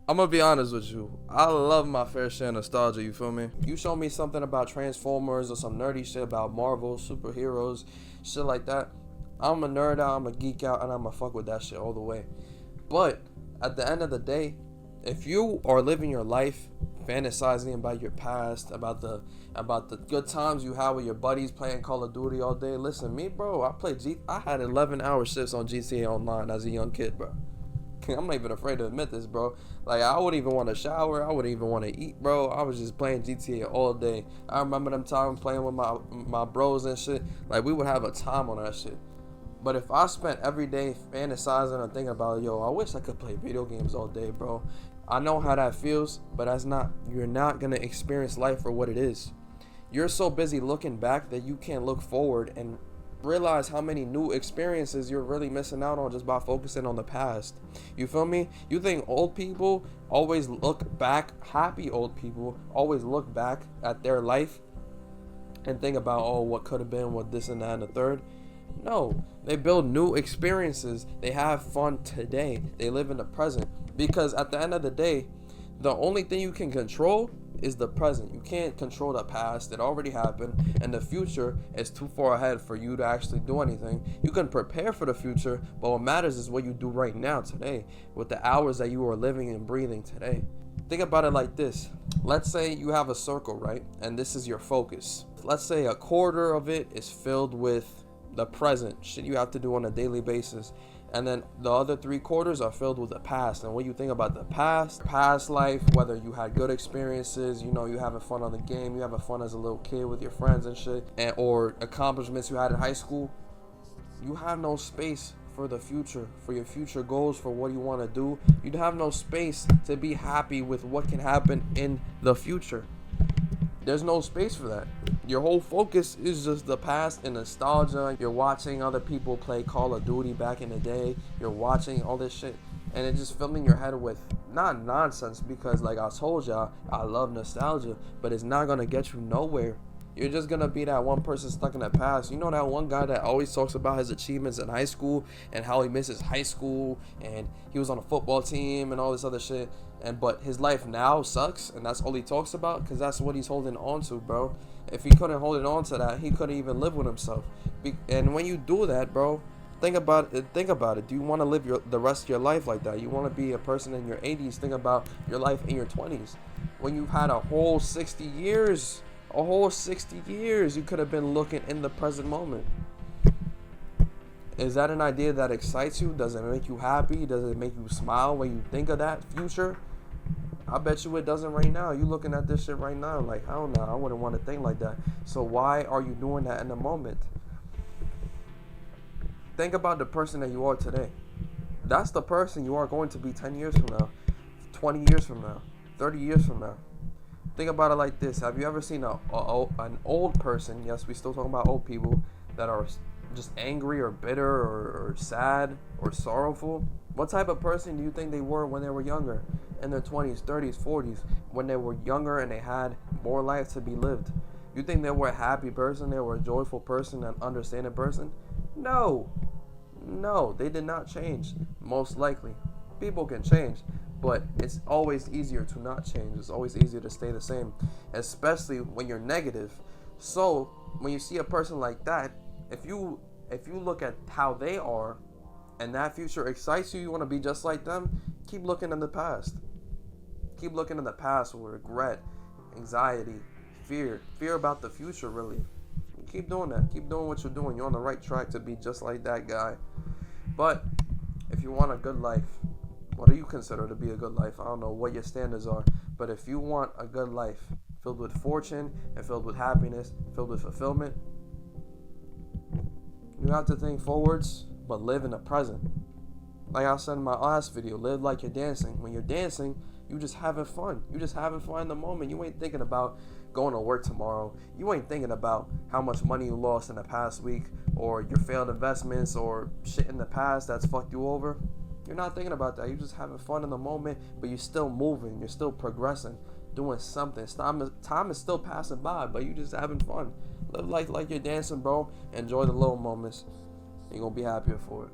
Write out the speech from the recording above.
I'm gonna be honest with you. I love my fair share of nostalgia, you feel me? You show me something about Transformers or some nerdy shit about Marvel, superheroes, shit like that. I'm a nerd out, I'm a geek out, and I'm a fuck with that shit all the way. But at the end of the day, if you are living your life fantasizing about your past, about the good times you had with your buddies playing Call of Duty all day, listen, me, bro, I had 11-hour shifts on GTA Online as a young kid, bro. I'm not even afraid to admit this, bro. Like, I wouldn't even want to shower. I wouldn't even want to eat, bro. I was just playing GTA all day. I remember them times playing with my bros and shit. Like, we would have a time on that shit. But if I spent every day fantasizing and thinking about, yo, I wish I could play video games all day, bro. I know how that feels, but you're not going to experience life for what it is. You're so busy looking back that you can't look forward and realize how many new experiences you're really missing out on just by focusing on the past. You feel me? You think old people always look back, happy old people always look back at their life and think about, oh, what could have been, what this and that and the third? No, they build new experiences. They have fun today. They live in the present. Because at the end of the day, the only thing you can control is the present. You can't control the past. It already happened. And the future is too far ahead for you to actually do anything. You can prepare for the future, but what matters is what you do right now, today, with the hours that you are living and breathing today. Think about it like this. Let's say you have a circle, right? And this is your focus. Let's say a quarter of it is filled with the present, shit you have to do on a daily basis. And then the other 3/4 are filled with the past. And when you think about the past life, whether you had good experiences, you having fun on the game, you having fun as a little kid with your friends and shit, or accomplishments you had in high school, you have no space for the future, for your future goals, for what you want to do. You'd have no space to be happy with what can happen in the future. There's no space for that. Your whole focus is just the past and nostalgia. You're watching other people play Call of Duty back in the day. You're watching all this shit. And it's just filling your head with not nonsense, because like I told y'all, I love nostalgia, but it's not going to get you nowhere. You're just going to be that one person stuck in the past. You know that one guy that always talks about his achievements in high school and how he misses high school and he was on a football team and all this other shit. But his life now sucks, and that's all he talks about because that's what he's holding on to, bro. If he couldn't hold it on to that, he couldn't even live with himself. And when you do that, bro, think about it. Do you want to live the rest of your life like that? You want to be a person in your 80s? Think about your life in your 20s. When you've had a whole 60 years, you could have been looking in the present moment. Is that an idea that excites you? Does it make you happy? Does it make you smile when you think of that future? I bet you it doesn't right now. You looking at this shit right now like, hell no, I wouldn't want to think like that. So why are you doing that in the moment? Think about the person that you are today. That's the person you are going to be 10 years from now, 20 years from now, 30 years from now. Think about it like this. Have you ever seen an old person, yes, we still talking about old people, that are just angry or bitter or sad or sorrowful? What type of person do you think they were when they were younger? In their 20s, 30s, 40s, when they were younger and they had more life to be lived? You think they were a happy person? They were a joyful person, an understanding person? No, they did not change, most likely. People can change, but it's always easier to not change. It's always easier to stay the same, especially when you're negative. So when you see a person like that, if you look at how they are and that future excites you, you want to be just like them, keep looking in the past. Keep looking in the past with regret, anxiety, fear about the future, really. Keep doing that. Keep doing what you're doing. You're on the right track to be just like that guy. But if you want a good life, what do you consider to be a good life? I don't know what your standards are, but if you want a good life filled with fortune and filled with happiness, filled with fulfillment, you have to think forwards, but live in the present. Like I said in my last video, live like you're dancing. When you're dancing, you just having fun. You just having fun in the moment. You ain't thinking about going to work tomorrow. You ain't thinking about how much money you lost in the past week or your failed investments or shit in the past that's fucked you over. You're not thinking about that. You're just having fun in the moment, but you're still moving. You're still progressing, doing something. Time is still passing by, but you just having fun. Live life like you're dancing, bro. Enjoy the little moments. You're going to be happier for it.